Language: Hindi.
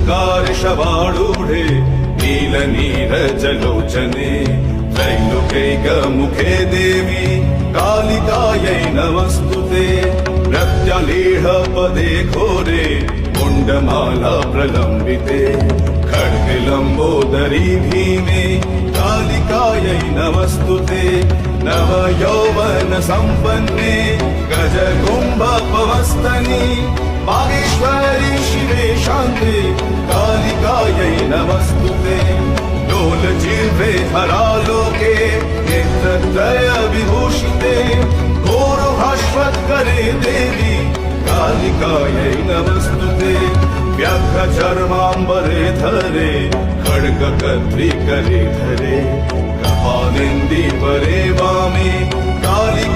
अंधकार शवाडूढे नीलनीरजलोचने त्रैलोक्यैक मुखे देवी कालिकायै नमस्तुते प्रत्यलीढ पदे घोरे मुण्डमाला प्रलम्बिते खड्गलम्बोदरी भीमे कालिकायै नमस्तुते नव यौवन सम्पन्ने गजकुम्भपवस्तनि बागेश्वरी शिवे शान्ते कालिकायै नमस्तुते लोलजिह्वे हरालोके नेत्रत्रय विभूषिते घोरभास्वत्करे देवी कालिकायै नमस्तुते व्याघ्रचर्माम्बरे धरे खड्गकर्त्री करे धरे कपालिन्दी परे वामे कालिका